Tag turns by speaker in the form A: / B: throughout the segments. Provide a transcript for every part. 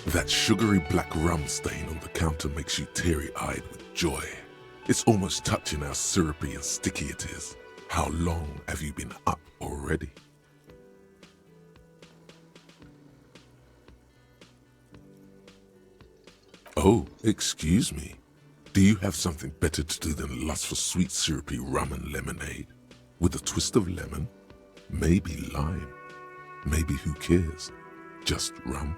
A: That sugary black rum stain on the counter makes you teary-eyed with joy. It's almost touching how syrupy and sticky it is. How long have you been up already? Oh, excuse me. Do you have something better to do than lust for sweet syrupy rum and lemonade? With a twist of lemon? Maybe lime? Maybe who cares? Just rum?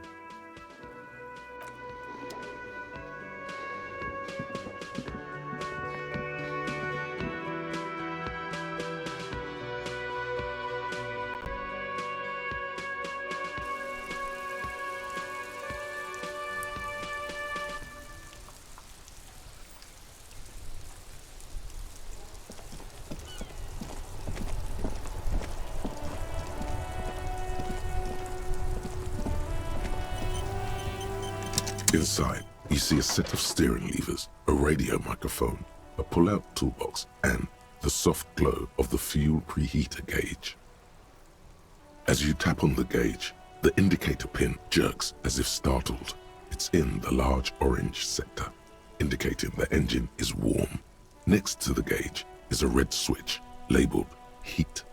A: Inside, you see a set of steering levers, a radio microphone, a pull-out toolbox, and the soft glow of the fuel preheater gauge. As you tap on the gauge, the indicator pin jerks as if startled. It's in the large orange sector, indicating the engine is warm. Next to the gauge is a red switch labeled heat.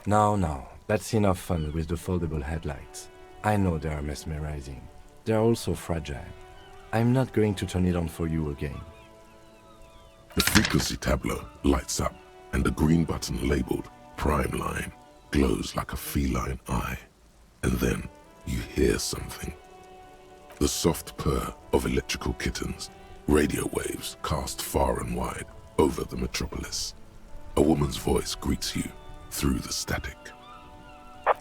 B: Now, that's enough fun with the foldable headlights. I know they are mesmerizing. They are also fragile. I'm not going to turn it on for you again.
A: The frequency tableau lights up, and the green button labeled Prime Line glows like a feline eye. And then you hear something. The soft purr of electrical kittens, radio waves cast far and wide over the metropolis. A woman's voice greets you through the static.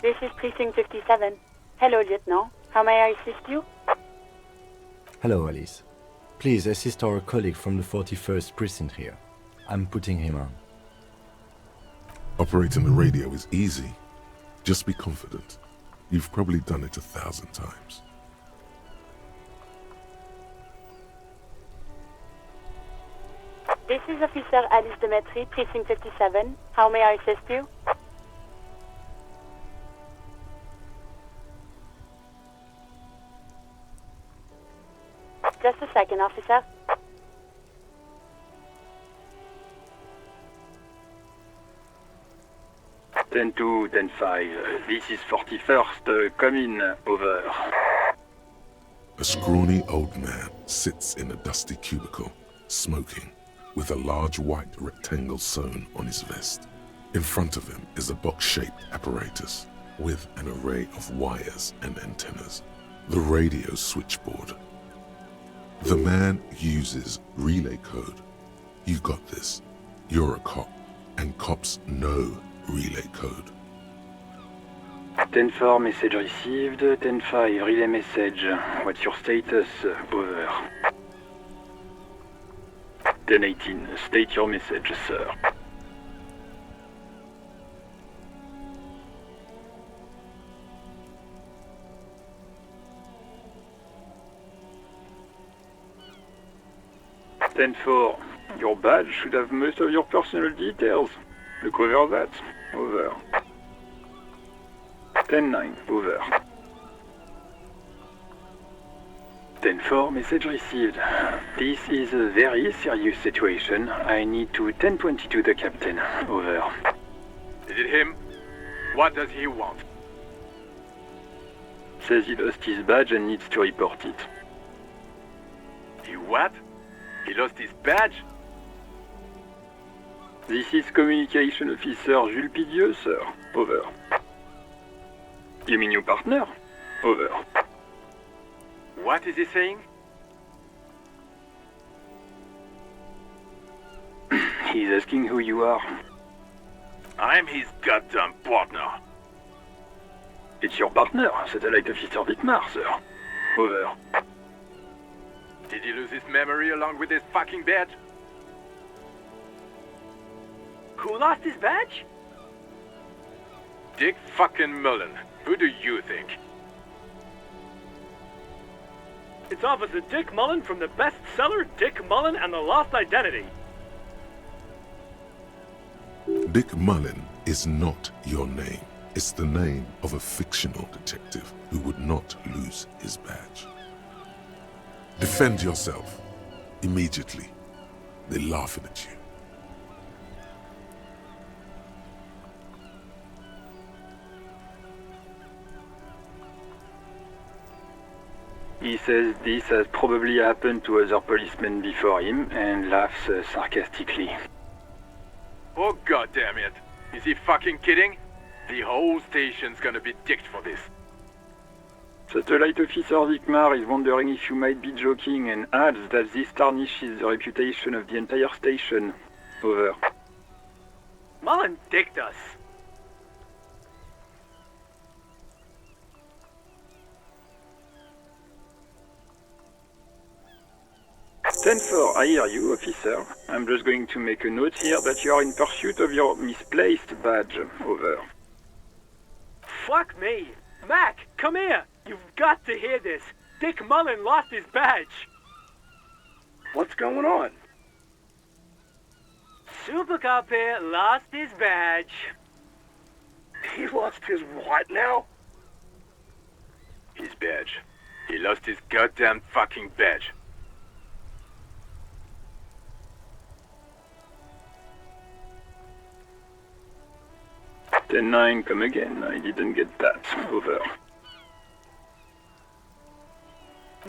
C: This is Precinct 57. Hello, Lieutenant. How may I assist you?
B: Hello, Alice. Please assist our colleague from the 41st Precinct here. I'm putting him on.
A: Operating the radio is easy. Just be confident. You've probably done it 1,000 times.
C: This is Officer Alice Demetri, Precinct 57. How may I assist you? Just a second, officer.
D: Ten 2, 10 5. This is 41st. Come in. Over.
A: A scrawny old man sits in a dusty cubicle, smoking, with a large white rectangle sewn on his vest. In front of him is a box-shaped apparatus with an array of wires and antennas. The radio switchboard. The man uses relay code. You got this. You're a cop, and cops know relay code.
D: 10-4, message received. 10-5, relay message. What's your status? Over. 10-18, state your message, sir. Ten-4, your badge should have most of your personal details. Look over that. Over. 10-9, over. 10-4, message received. This is a very serious situation. I need to 10-22 the captain. Over.
E: Is it him? What does he want?
D: Says he lost his badge and needs to report it.
E: He what? He lost his badge?
D: This is Communication Officer Jules Pidieux, sir. Over. You mean your partner? Over.
E: What is he saying?
D: He's asking who you are.
E: I'm his goddamn partner.
D: It's your partner, Satellite Officer Dietmar, sir. Over.
E: Did he lose his memory along with his fucking badge?
F: Who lost his badge?
E: Dick fucking Mullen. Who do you think?
F: It's Officer Dick Mullen from the bestseller Dick Mullen and the Lost Identity.
A: Dick Mullen is not your name. It's the name of a fictional detective who would not lose his badge. Defend yourself. Immediately. They're laughing at you.
D: He says this has probably happened to other policemen before him and laughs sarcastically.
E: Oh goddamn it! Is he fucking kidding? The whole station's gonna be dicked for this.
D: Satellite Officer Vikmar is wondering if you might be joking and adds that this tarnishes the reputation of the entire station. Over.
F: Mullen dicked us.
D: Ten-4, I hear you, officer. I'm just going to make a note here that you are in pursuit of your misplaced badge. Over.
F: Fuck me. Mac, come here. You've got to hear this. Dick Mullen lost his badge.
G: What's going on?
F: Super Cop here lost his badge.
G: He lost his what now?
E: His badge. He lost his goddamn fucking badge.
D: 10-9, come again. I didn't get that. Over.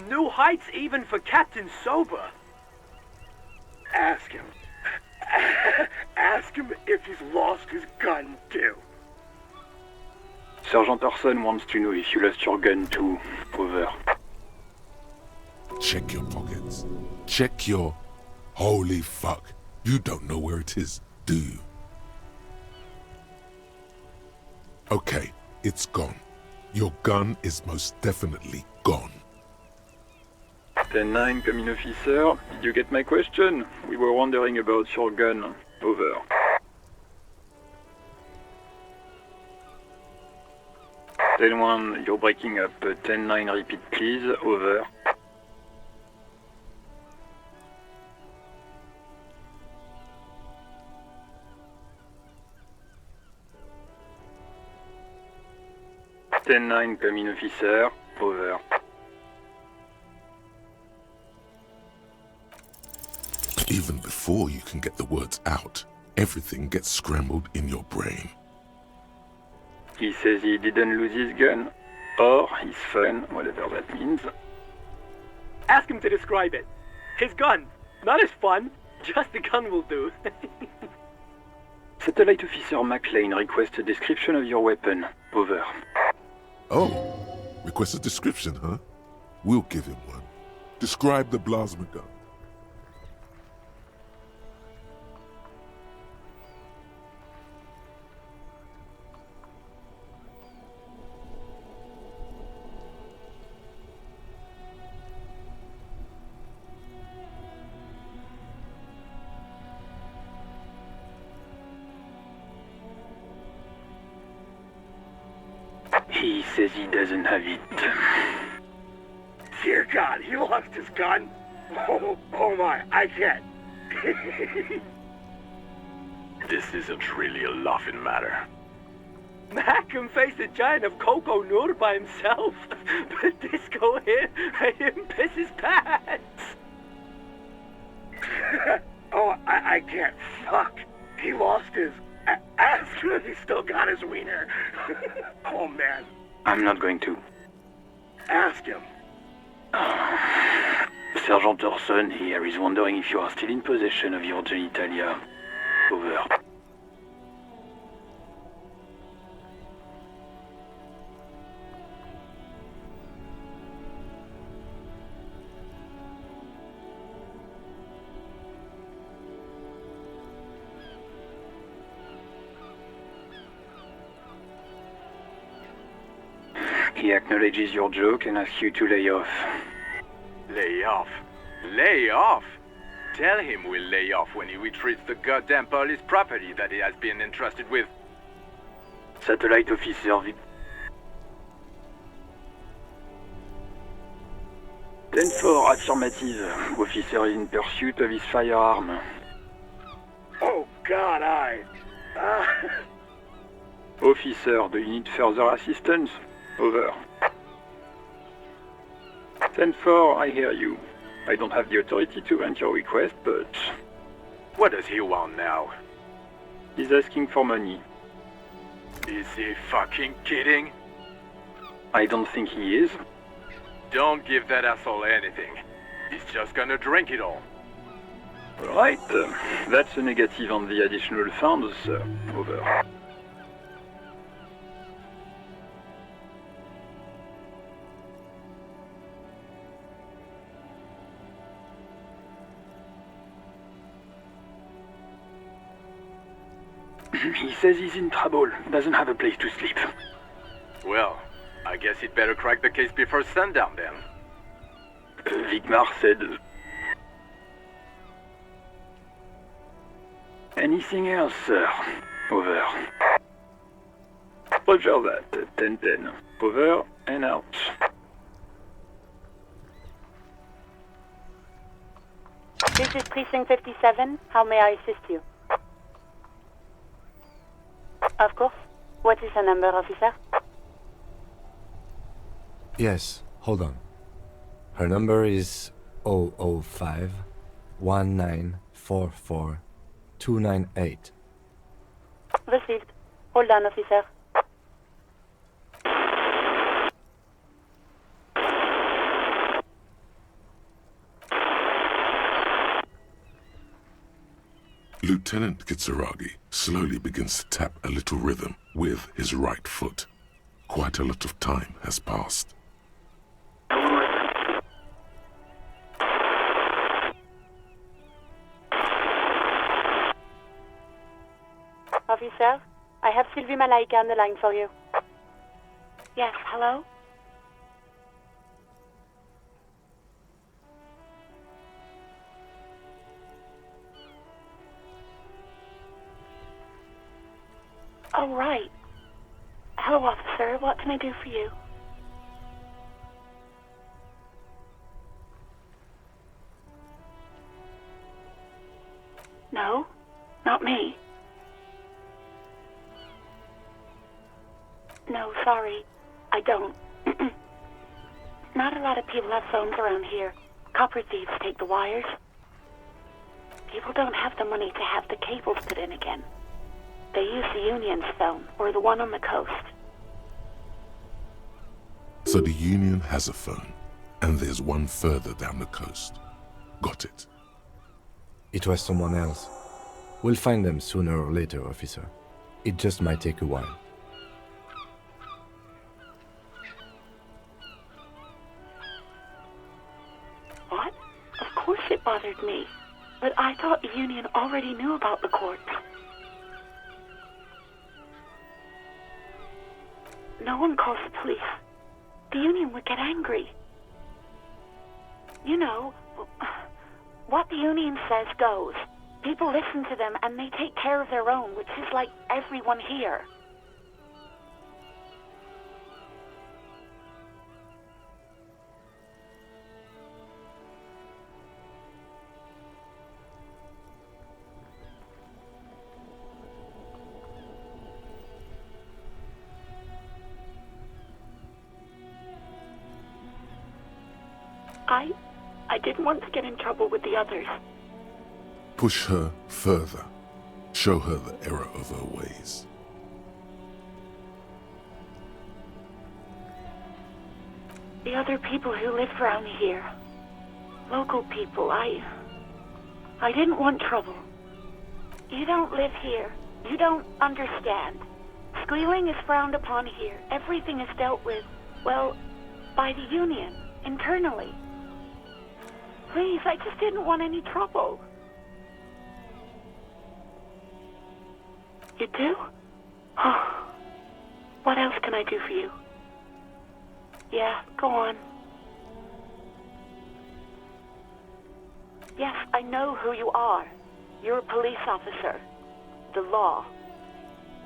F: New heights even for Captain Sober.
G: Ask him. Ask him if he's lost his gun too.
D: Sergeant Orson wants to know if you lost your gun too. Over.
A: Check your pockets. Check your... Holy fuck. You don't know where it is, do you? Okay, it's gone. Your gun is most definitely gone.
D: 10-9, come in, officer. Did you get my question? We were wondering about your gun. Over. Ten one, you're breaking up. 10-9, repeat please. Over. Ten-9, come in, officer. Over.
A: Even before you can get the words out, everything gets scrambled in your brain.
D: He says he didn't lose his gun. Or his phone, whatever that means.
F: Ask him to describe it. His gun. Not his fun. Just the gun will do.
D: Satellite Officer McLean requests a description of your weapon. Over.
A: Oh, request a description, huh? We'll give him one. Describe the plasma gun.
D: He says he doesn't have it.
G: Dear God, he lost his gun? Oh my, I can't.
E: This isn't really a laughing matter.
F: Mac can face a giant of Coco Nur by himself. But Disco here made him piss his pants.
G: Oh, I can't. Fuck. He lost his... Ask him if he still got his wiener. Oh man.
D: I'm not going to.
G: Ask him.
D: Sergeant Orson here is wondering if you are still in possession of your genitalia. Over. He acknowledges your joke and asks you to lay off.
E: Lay off? Lay off? Tell him we'll lay off when he retrieves the goddamn police property that he has been entrusted with.
D: Satellite Officer 10-4, affirmative. Officer is in pursuit of his firearm.
G: Oh God,
D: Officer, do you need further assistance? Over. 10-4, I hear you. I don't have the authority to grant your request, but
E: What does he want now?
D: he's asking for money.
E: Is he fucking kidding?
D: I don't think he is.
E: Don't give that asshole anything. He's just gonna drink it all.
D: Right, that's a negative on the additional funds, over. He says he's in trouble, doesn't have a place to sleep.
E: Well, I guess he'd better crack the case before sundown then.
D: Vigmar said... Anything else, sir? Over. Roger that, 10-10. Over and out.
C: This is Precinct 57. How may I assist you? Of course. What is the number, officer?
B: Yes, hold on. Her number is 005 1944 298.
C: Received. Hold on, officer.
A: Lieutenant Kitsuragi slowly begins to tap a little rhythm with his right foot. Quite a lot of time has passed.
C: Officer, I have Sylvie Malaika on the line for you. Yes, hello? Oh, right. Hello, officer. What can I do for you? No, not me. No, sorry. I don't. Not a lot of people have phones around here. Copper thieves take the wires. People don't have the money to have the cables put in again. They use the Union's phone, or the one on the coast.
A: So the Union has a phone, and there's one further down the coast. Got it.
B: It was someone else. We'll find them sooner or later, officer. It just might take a while.
C: What? Of course it bothered me. But I thought the Union already knew about the corpse. No one calls the police. The Union would get angry. You know, what the Union says goes. People listen to them and they take care of their own, which is like everyone here. I didn't want to get in trouble with the others.
A: Push her further. Show her the error of her ways.
C: The other people who live around here. Local people, I didn't want trouble. You don't live here. You don't understand. Squealing is frowned upon here. Everything is dealt with, well, by the Union, internally. Please, I just didn't want any trouble. You do? Oh. What else can I do for you? Yeah, go on. Yes, I know who you are. You're a police officer. The law.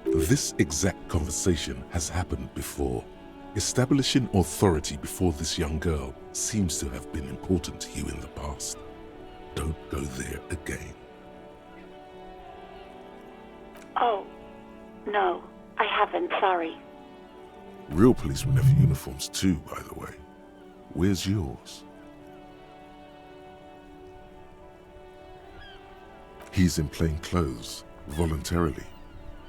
A: This exact conversation has happened before. Establishing authority before this young girl seems to have been important to you in the past. Don't go there again.
C: Oh, no, I haven't, sorry.
A: Real policemen have uniforms too, by the way. Where's yours? He's in plain clothes, voluntarily.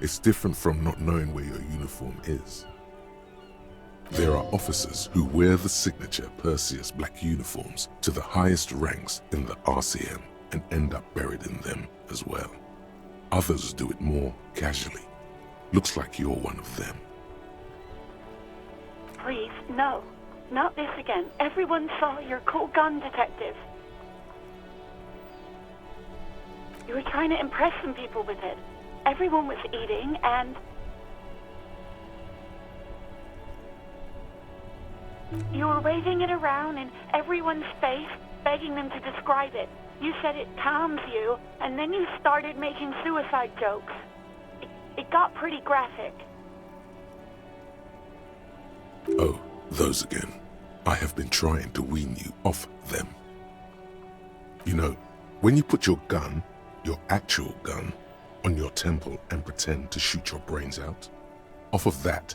A: It's different from not knowing where your uniform is. There are officers who wear the signature Perseus black uniforms to the highest ranks in the RCM and end up buried in them as well. Others do it more casually. Looks like you're one of them.
C: Please, no. Not this again. Everyone saw your cool gun, detective. You were trying to impress some people with it. Everyone was eating, and... you were waving it around in everyone's face, begging them to describe it. You said it calms you, and then you started making suicide jokes. It got pretty graphic.
A: Oh, those again. I have been trying to wean you off them. You know, when you put your gun, your actual gun, on your temple and pretend to shoot your brains out, off of that,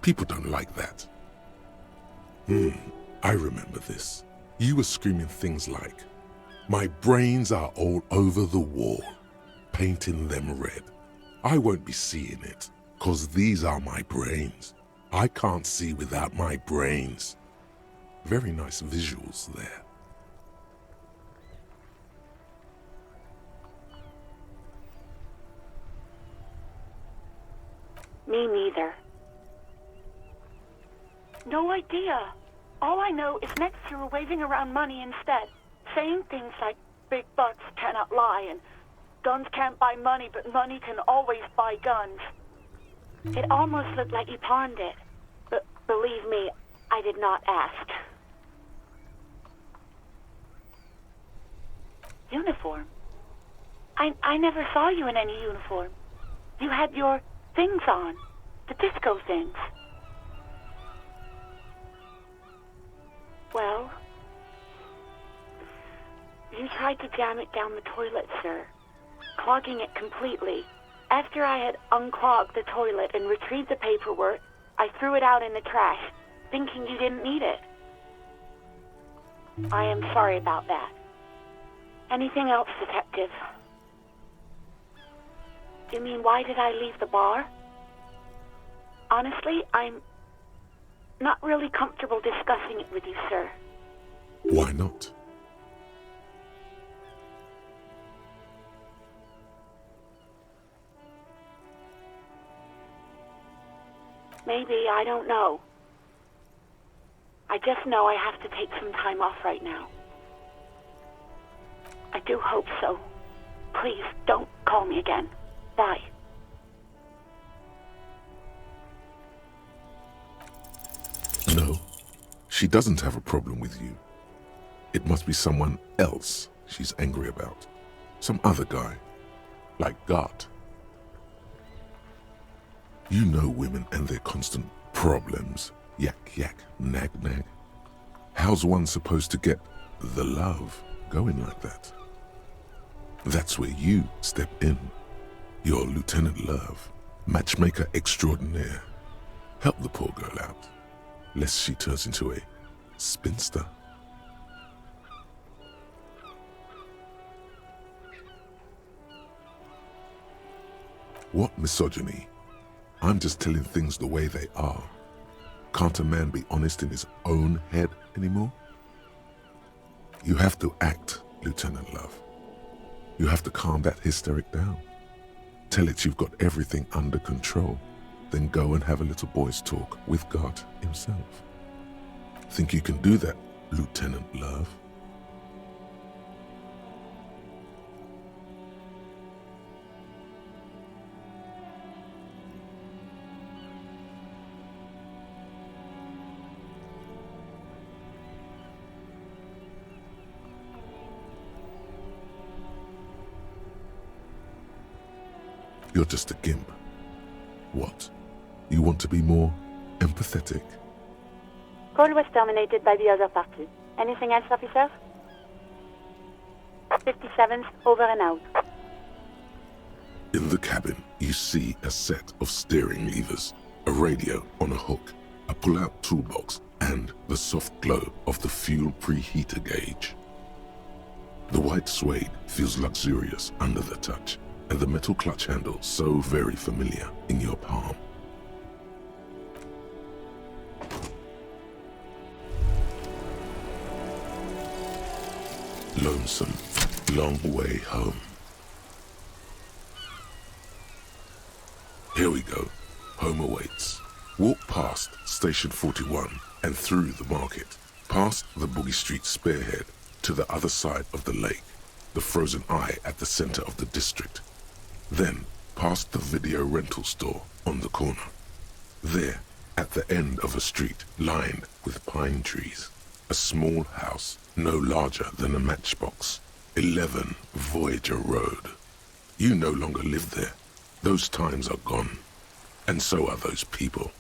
A: people don't like that. I remember this. You were screaming things like, "My brains are all over the wall, painting them red. I won't be seeing it, 'cause these are my brains. I can't see without my brains." Very nice visuals there.
C: Me neither. No idea. All I know is next you were waving around money instead, saying things like, "Big bucks cannot lie," and "Guns can't buy money, but money can always buy guns." It almost looked like you pawned it, but believe me, I did not ask. Uniform? I never saw you in any uniform. You had your things on, the disco things. Well, you tried to jam it down the toilet, sir, clogging it completely. After I had unclogged the toilet and retrieved the paperwork, I threw it out in the trash, thinking you didn't need it. I am sorry about that. Anything else, detective? You mean, why did I leave the bar? Honestly, I'm not really comfortable discussing it with you, sir.
A: Why not?
C: Maybe, I don't know. I just know I have to take some time off right now. I do hope so. Please, don't call me again. Bye.
A: No, she doesn't have a problem with you. It must be someone else she's angry about. Some other guy. Like God. You know women and their constant problems. Yak, yak, nag, nag. How's one supposed to get the love going like that? That's where you step in. You're Lieutenant Love, matchmaker extraordinaire. Help the poor girl out, lest she turns into a spinster. What misogyny? I'm just telling things the way they are. Can't a man be honest in his own head anymore? You have to act, Lieutenant Love. You have to calm that hysteric down. Tell it you've got everything under control. Then go and have a little boys' talk with God himself. Think you can do that, Lieutenant Love? You're just a gimp. What? You want to be more empathetic?
C: Call was terminated by the other party. Anything else, officer? 57th, over and out.
A: In the cabin, you see a set of steering levers, a radio on a hook, a pull-out toolbox, and the soft glow of the fuel preheater gauge. The white suede feels luxurious under the touch, and the metal clutch handle so very familiar in your palm. Lonesome, long way home. Here we go. Home awaits. Walk past Station 41 and through the market, past the Boogie Street spearhead to the other side of the lake, the frozen eye at the center of the district. Then past the video rental store on the corner. There, at the end of a street lined with pine trees, a small house no larger than a matchbox, 11 Voyager Road. You no longer live there. Those times are gone. And so are those people.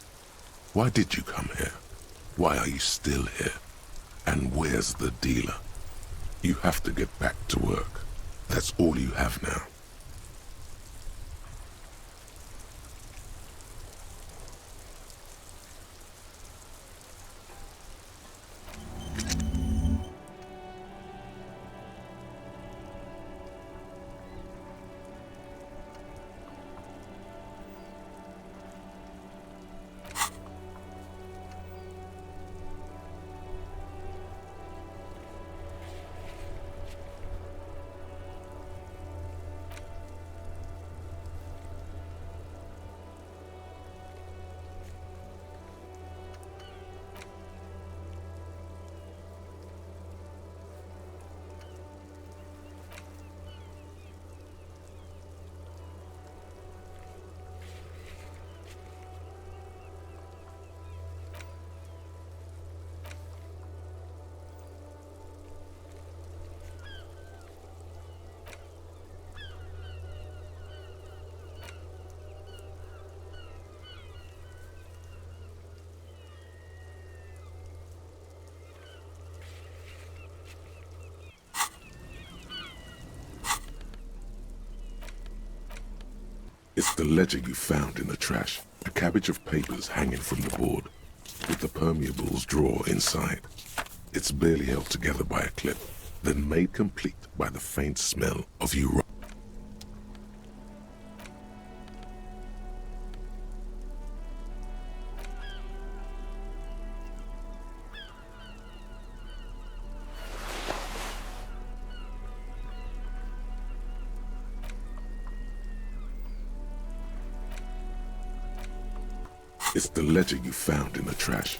A: Why did you come here? Why are you still here? And where's the dealer? You have to get back to work. That's all you have now. It's the ledger you found in the trash, a cabbage of papers hanging from the board, with the permeables drawer inside. It's barely held together by a clip, then made complete by the faint smell of you. It's the ledger you found in the trash.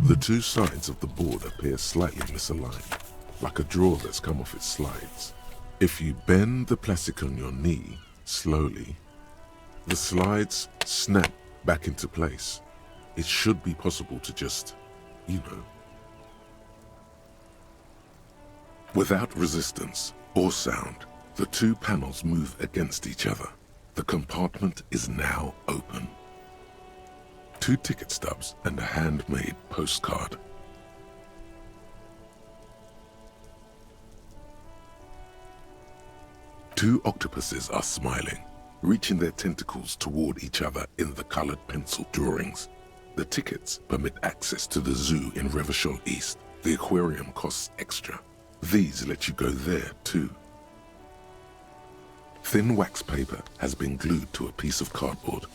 A: The two sides of the board appear slightly misaligned, like a drawer that's come off its slides. If you bend the plastic on your knee slowly, the slides snap back into place. It should be possible to just, Without resistance or sound, the two panels move against each other. The compartment is now open. 2 ticket stubs and a handmade postcard. Two octopuses are smiling, reaching their tentacles toward each other in the colored pencil drawings. The tickets permit access to the zoo in Revachol East. The aquarium costs extra. These let you go there too. Thin wax paper has been glued to a piece of cardboard.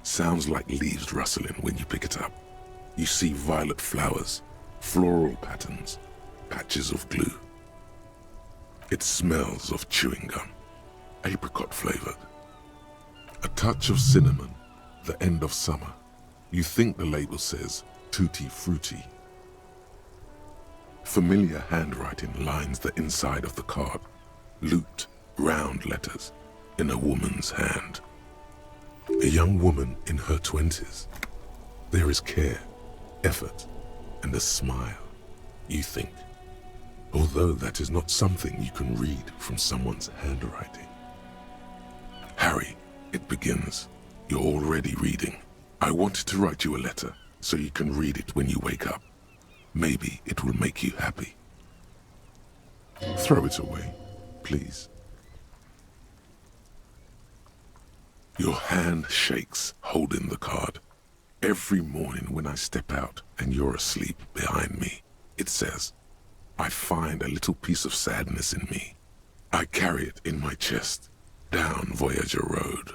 A: Sounds like leaves rustling when you pick it up. You see violet flowers, floral patterns, patches of glue. It smells of chewing gum, apricot flavored. A touch of cinnamon, the end of summer. You think the label says tutti frutti. Familiar handwriting lines the inside of the card, looped round letters in a woman's hand. A young woman in her 20s. There is care, effort, and a smile, you think. Although that is not something you can read from someone's handwriting. Harry, it begins. You're already reading. I wanted to write you a letter so you can read it when you wake up. Maybe it will make you happy. Throw it away, please. Your hand shakes, holding the card. Every morning when I step out and you're asleep behind me, it says, I find a little piece of sadness in me. I carry it in my chest, down Voyager Road.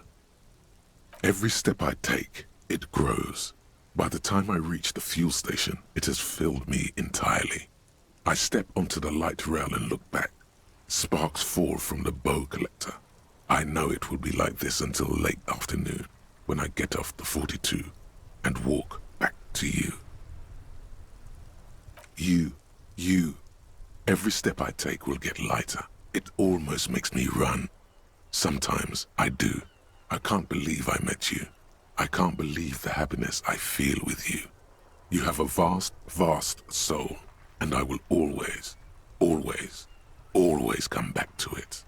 A: Every step I take, it grows. By the time I reach the fuel station, it has filled me entirely. I step onto the light rail and look back. Sparks fall from the bow collector. I know it will be like this until late afternoon, when I get off the 42 and walk back to you. You. Every step I take will get lighter. It almost makes me run. Sometimes I do. I can't believe I met you. I can't believe the happiness I feel with you. You have a vast, vast soul, and I will always, always, always come back to it.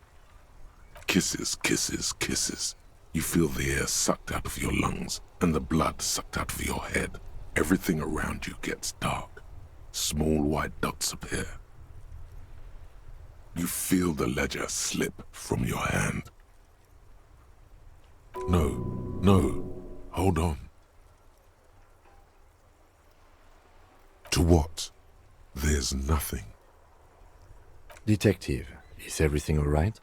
A: Kisses, kisses, kisses. You feel the air sucked out of your lungs and the blood sucked out of your head. Everything around you gets dark. Small white dots appear. You feel the ledger slip from your hand. No, hold on. To what? There's nothing.
B: Detective, is everything all right?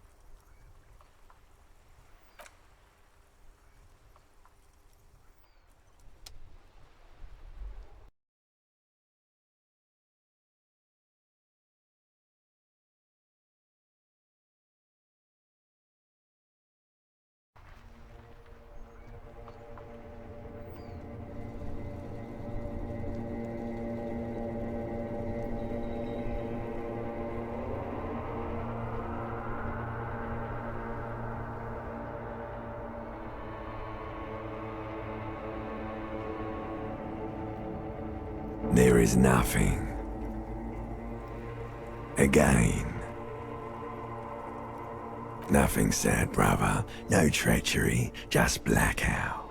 H: There is nothing. Again. Nothing sad, brother. No treachery, just blackout.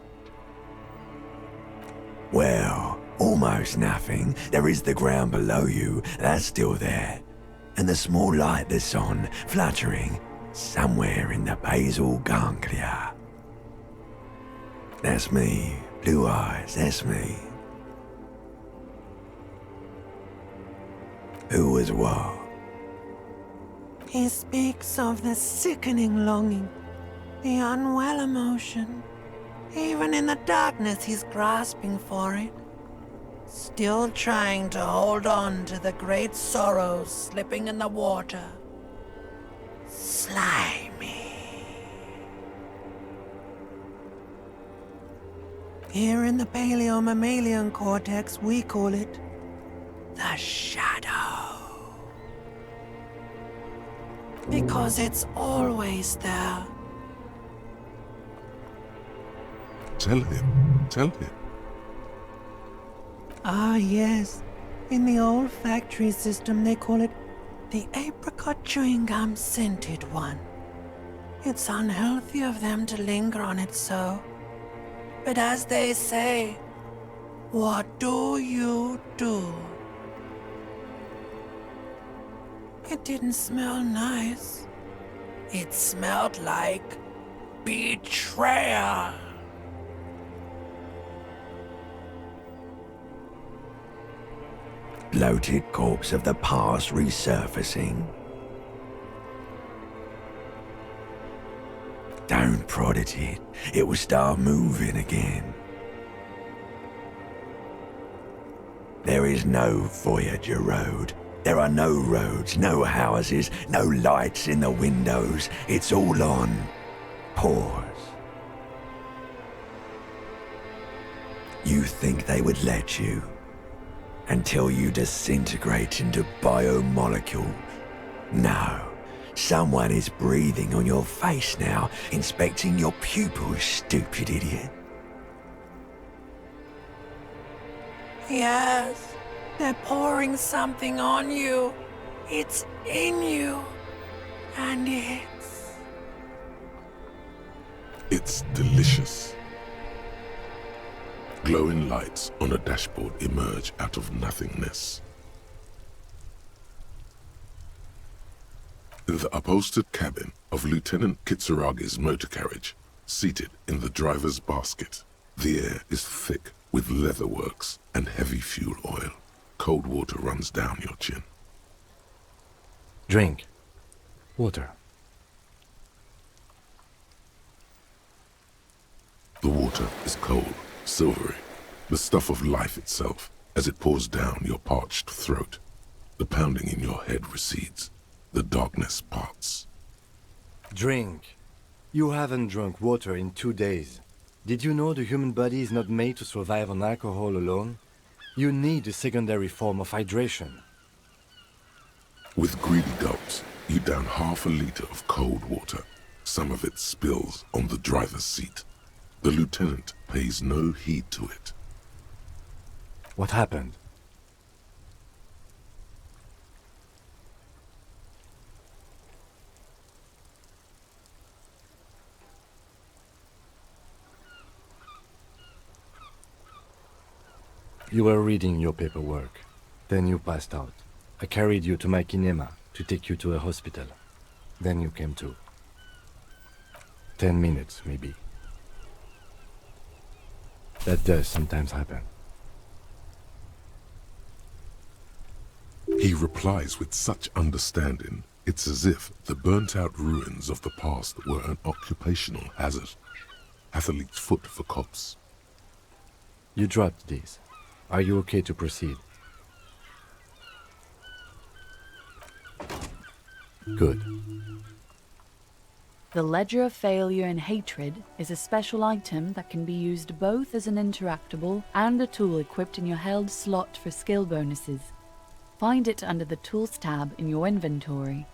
H: Well, almost nothing. There is the ground below you, that's still there. And the small light that's on, fluttering, somewhere in the basal ganglia. That's me. Blue eyes, that's me. Who was what?
I: He speaks of the sickening longing, the unwell emotion. Even in the darkness, he's grasping for it. Still trying to hold on to the great sorrows slipping in the water. Slimy. Here in the paleo-mammalian cortex, we call it the shadow. Because it's always there.
A: Tell him.
I: Ah, yes. In the olfactory system, they call it the apricot chewing gum scented one. It's unhealthy of them to linger on it so. But as they say, what do you do? It didn't smell nice. It smelled like betrayal.
H: Bloated corpse of the past resurfacing. Don't prod at it. It will start moving again. There is no Voyager Road. There are no roads, no houses, no lights in the windows. It's all on pause. You think they would let you? Until you disintegrate into biomolecules? No. Someone is breathing on your face now, inspecting your pupils, stupid idiot.
I: Yes. They're pouring something on you. It's in you. And
A: It's delicious. Glowing lights on a dashboard emerge out of nothingness. In the upholstered cabin of Lieutenant Kitsuragi's motor carriage, seated in the driver's basket, the air is thick with leatherworks and heavy fuel oil. Cold water runs down your chin.
B: Drink. Water.
A: The water is cold, silvery, the stuff of life itself, as it pours down your parched throat. The pounding in your head recedes. The darkness parts.
B: Drink. You haven't drunk water in 2 days. Did you know the human body is not made to survive on alcohol alone? You need a secondary form of hydration.
A: With greedy gulps, you down half a liter of cold water. Some of it spills on the driver's seat. The lieutenant pays no heed to it.
B: What happened? You were reading your paperwork. Then you passed out. I carried you to my kinema to take you to a hospital. Then you came to. 10 minutes, maybe. That does sometimes happen.
A: He replies with such understanding, it's as if the burnt-out ruins of the past were an occupational hazard. Athlete's foot for cops.
B: You dropped these. Are you okay to proceed? Good.
J: The Ledger of Failure and Hatred is a special item that can be used both as an interactable and a tool equipped in your held slot for skill bonuses. Find it under the Tools tab in your inventory.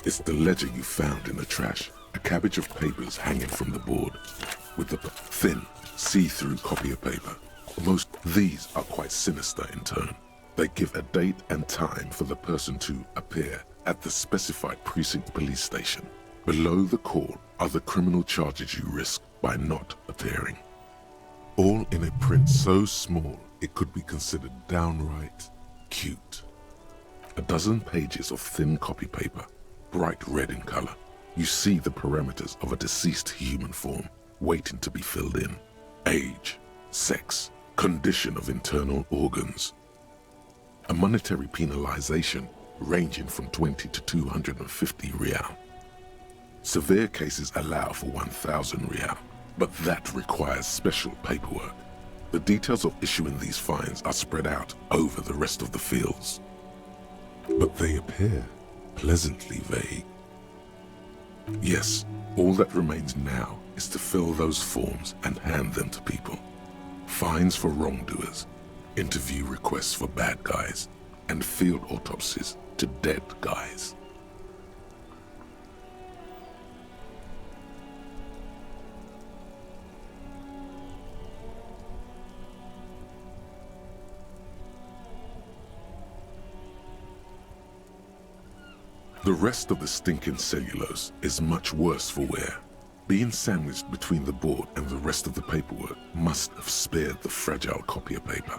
A: It's the ledger you found in the trash. A cabbage of papers hanging from the board, with the thin, see-through copy of paper. Most these are quite sinister in tone. They give a date and time for the person to appear at the specified precinct police station. Below the call are the criminal charges you risk by not appearing. All in a print so small it could be considered downright cute. A dozen pages of thin copy paper, bright red in color. You see the parameters of a deceased human form waiting to be filled in. Age, sex, condition of internal organs. A monetary penalization ranging from 20 to 250 real. Severe cases allow for 1,000 real, but that requires special paperwork. The details of issuing these fines are spread out over the rest of the fields. But they appear pleasantly vague. Yes, all that remains now is to fill those forms and hand them to people. Fines for wrongdoers, interview requests for bad guys, and field autopsies to dead guys. The rest of the stinking cellulose is much worse for wear. Being sandwiched between the board and the rest of the paperwork must have spared the fragile copier paper.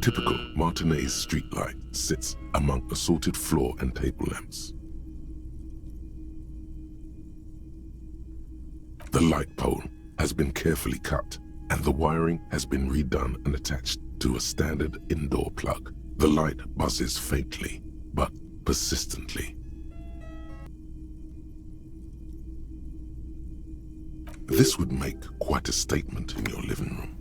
A: typical Martinez streetlight sits among assorted floor and table lamps. The light pole has been carefully cut, and the wiring has been redone and attached to a standard indoor plug. The light buzzes faintly, but persistently. This would make quite a statement in your living room.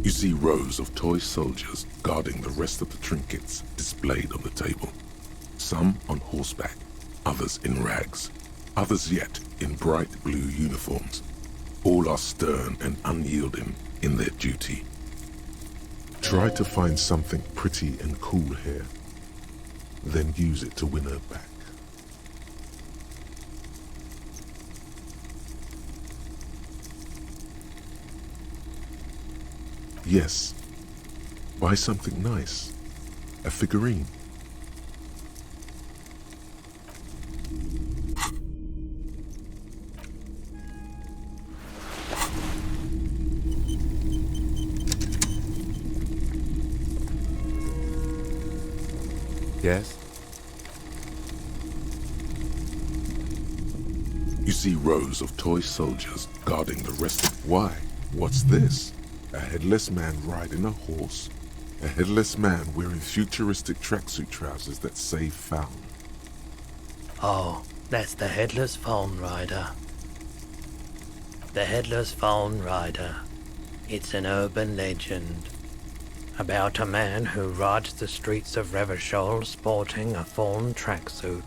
A: You see rows of toy soldiers guarding the rest of the trinkets displayed on the table. Some on horseback, others in rags, others yet in bright blue uniforms. All are stern and unyielding in their duty. Try to find something pretty and cool here, then use it to win her back. Yes, buy something nice, a figurine.
B: Yes?
A: You see rows of toy soldiers guarding the rest of... Why? What's this? A headless man riding a horse? A headless man wearing futuristic tracksuit trousers that say found?
K: Oh, that's the Headless Phone Rider. The Headless Phone Rider. It's an urban legend about a man who rides the streets of Revachol sporting a fawn tracksuit.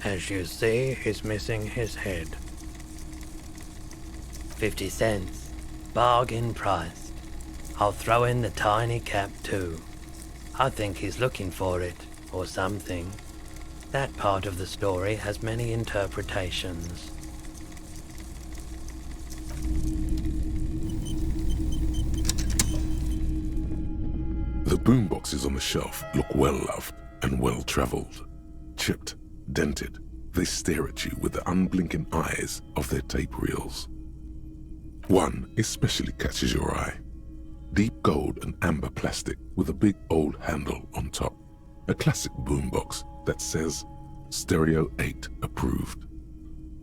K: As you see, he's missing his head. 50 cents. Bargain price. I'll throw in the tiny cap too. I think he's looking for it, or something. That part of the story has many interpretations.
A: The boomboxes on the shelf look well-loved and well-traveled. Chipped, dented, they stare at you with the unblinking eyes of their tape reels. One especially catches your eye. Deep gold and amber plastic with a big old handle on top. A classic boombox that says Stereo 8 approved.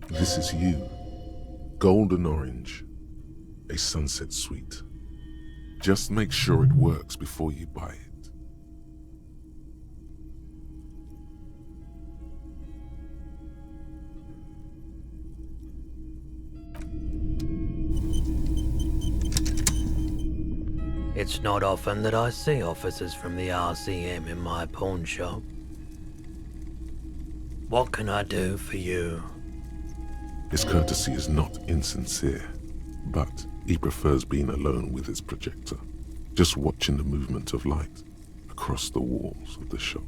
A: This is you. Golden orange. A sunset suite. Just make sure it works before you buy it.
K: It's not often that I see officers from the RCM in my pawn shop. What can I do for you?
A: His courtesy is not insincere, but he prefers being alone with his projector, just watching the movement of light across the walls of the shop.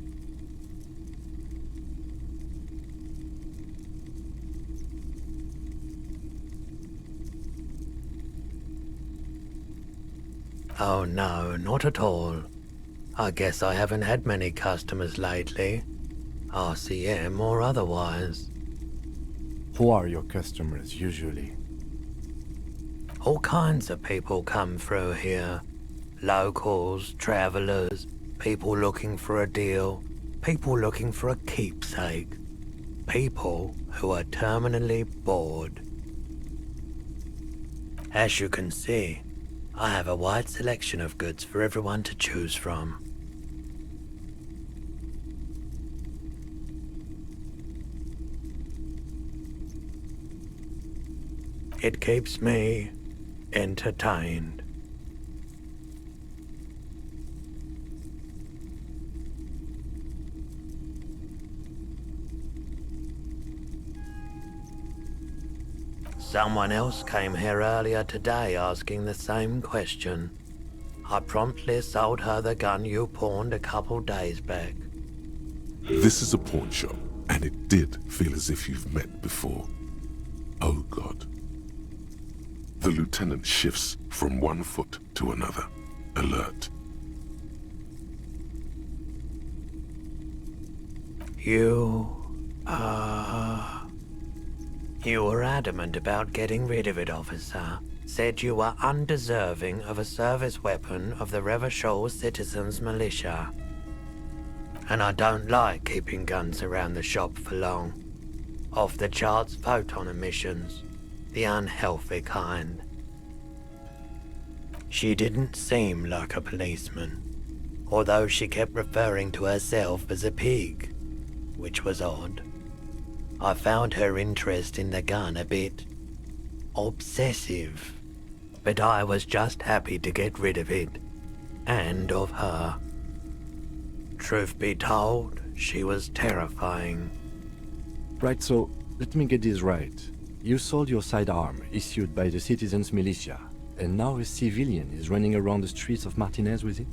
K: Oh no, not at all. I guess I haven't had many customers lately, RCM or otherwise.
B: Who are your customers usually?
K: All kinds of people come through here. Locals, travelers, people looking for a deal, people looking for a keepsake, people who are terminally bored. As you can see, I have a wide selection of goods for everyone to choose from. It keeps me entertained. Someone else came here earlier today asking the same question. I promptly sold her the gun you pawned a couple days back.
A: This is a pawn shop, and it did feel as if you've met before. Oh God. The lieutenant shifts from one foot to another, alert.
K: You were adamant about getting rid of it, officer. Said you were undeserving of a service weapon of the Revachol Citizens Militia. And I don't like keeping guns around the shop for long. Off the charts photon emissions, the unhealthy kind. She didn't seem like a policeman, although she kept referring to herself as a pig, which was odd. I found her interest in the gun a bit obsessive, but I was just happy to get rid of it, and of her. Truth be told, she was terrifying.
B: Right, so let me get this right. You sold your sidearm, issued by the Citizens Militia, and now a civilian is running around the streets of Martinez with it?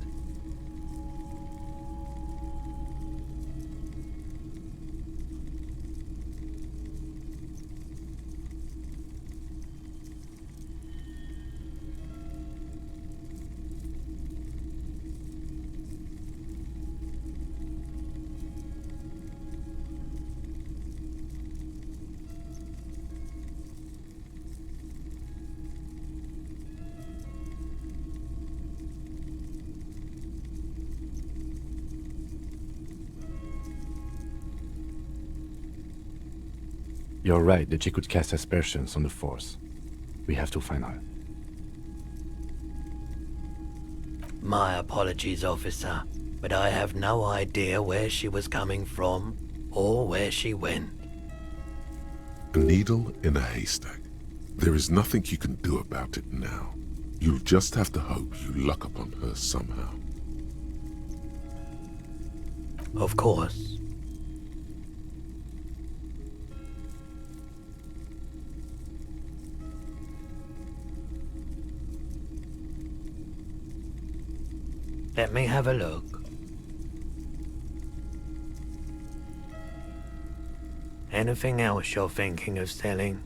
B: You're right that she could cast aspersions on the Force. We have to find her.
K: My apologies, officer, but I have no idea where she was coming from or where she went.
A: A needle in a haystack. There is nothing you can do about it now. You'll just have to hope you luck upon her somehow.
K: Of course. Let me have a look. Anything else you're thinking of selling?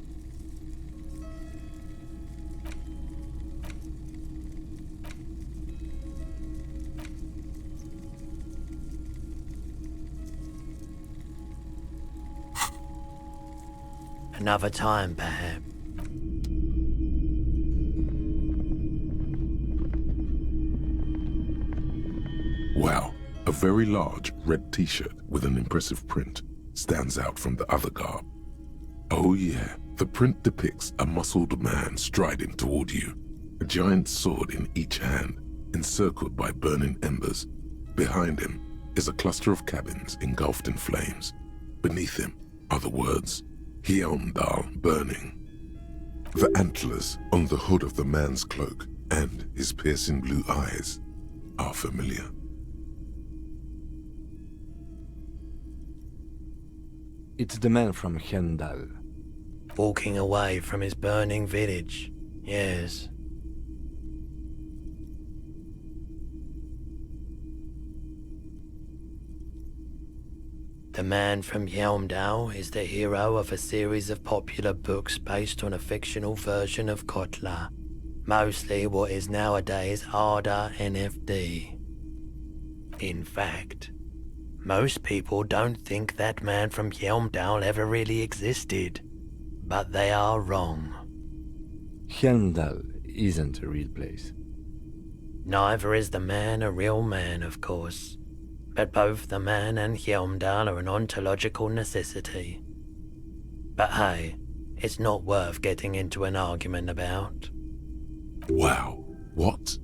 K: Another time, perhaps.
A: Wow, a very large red t-shirt with an impressive print stands out from the other garb. Oh yeah, the print depicts a muscled man striding toward you, a giant sword in each hand, encircled by burning embers. Behind him is a cluster of cabins engulfed in flames. Beneath him are the words, Hjelmdal burning. The antlers on the hood of the man's cloak and his piercing blue eyes are familiar.
B: It's the man from Hjelmdal.
K: Walking away from his burning village, yes. The man from Hjelmdal is the hero of a series of popular books based on a fictional version of Kotla, mostly what is nowadays Arda NFD. In fact, most people don't think that man from Hjelmdal ever really existed, but they are wrong.
B: Hjelmdal isn't a real place.
K: Neither is the man a real man, of course, but both the man and Hjelmdal are an ontological necessity. But hey, it's not worth getting into an argument about.
A: Wow, what?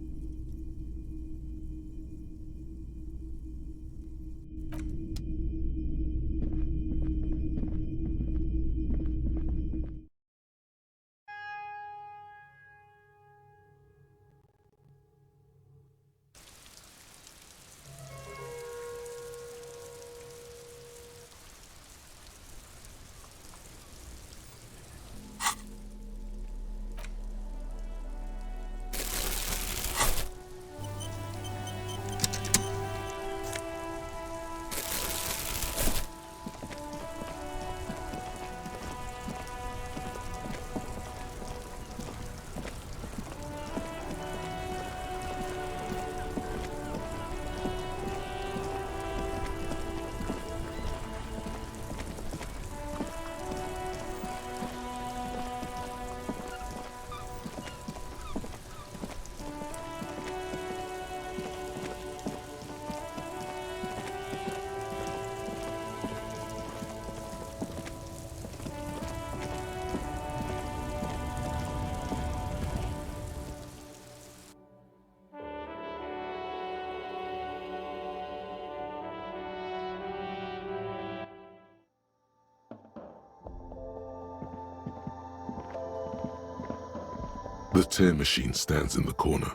A: The tear machine stands in the corner.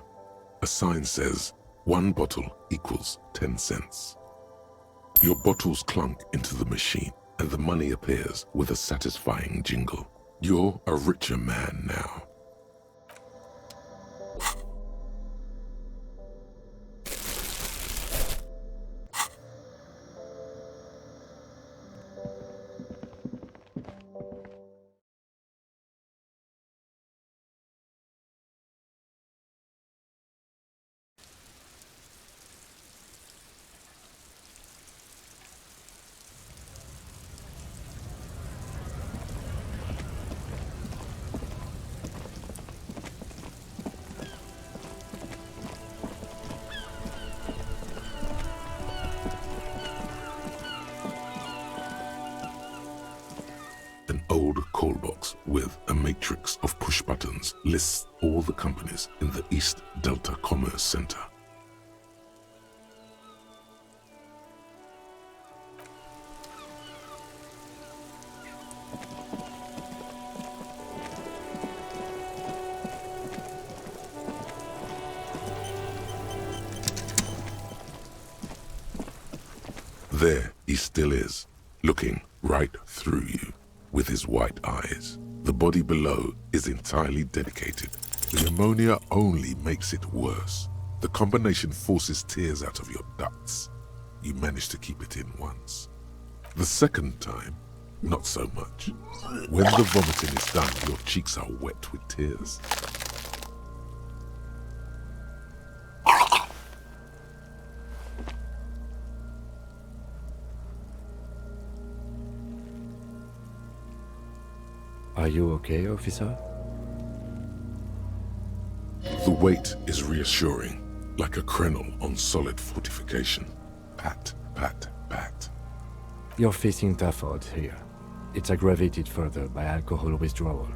A: A sign says, 1 bottle equals 10 cents. Your bottles clunk into the machine, and the money appears with a satisfying jingle. You're a richer man now. An old call box with a matrix of push buttons lists all the companies in the East Delta Commerce Center. There he still is, looking right through you with his white eyes. The body below is entirely dedicated. The ammonia only makes it worse. The combination forces tears out of your ducts. You manage to keep it in once. The second time, not so much. When the vomiting is done, your cheeks are wet with tears.
B: Are you okay, officer?
A: The weight is reassuring, like a crenel on solid fortification. Pat, pat, pat.
B: You're facing tough odds here. It's aggravated further by alcohol withdrawal.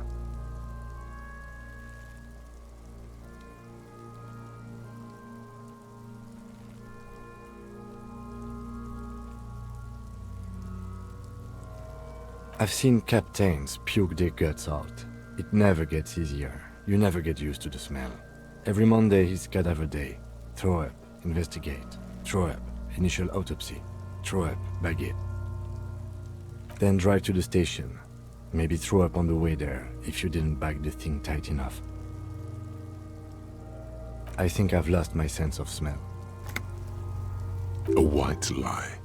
B: I've seen captains puke their guts out. It never gets easier. You never get used to the smell. Every Monday is cadaver day. Throw up, investigate. Throw up, initial autopsy. Throw up, bag it. Then drive to the station. Maybe throw up on the way there if you didn't bag the thing tight enough. I think I've lost my sense of smell.
A: A white lie.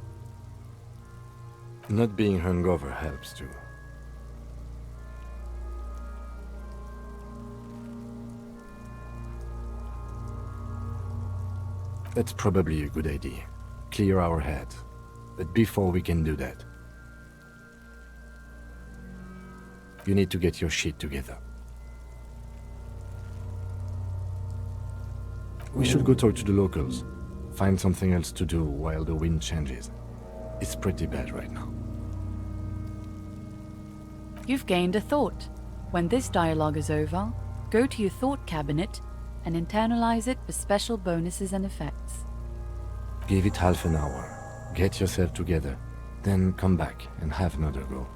B: Not being hungover helps too. That's probably a good idea. Clear our heads. But before we can do that, you need to get your shit together. We should go talk to the locals. Find something else to do while the wind changes. It's pretty bad right now.
J: You've gained a thought. When this dialogue is over, go to your thought cabinet and internalize it for special bonuses and effects.
B: Give it half an hour. Get yourself together. Then come back and have another go.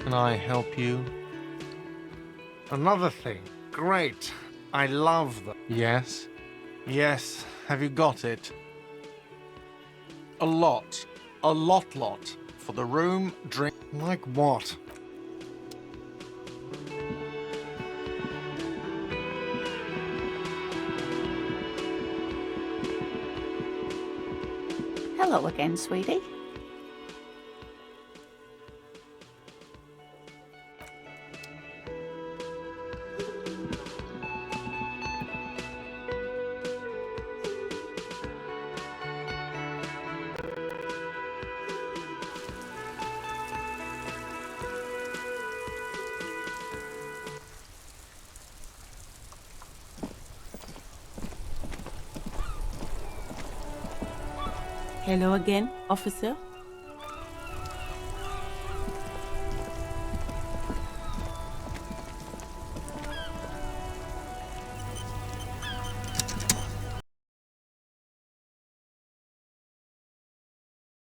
L: Can I help you?
M: Another thing. Great. I love them.
L: Yes? Yes. Have you got it? A lot. A lot. For the room, drink...
M: Like what?
C: Hello again, sweetie.
N: Hello again, officer.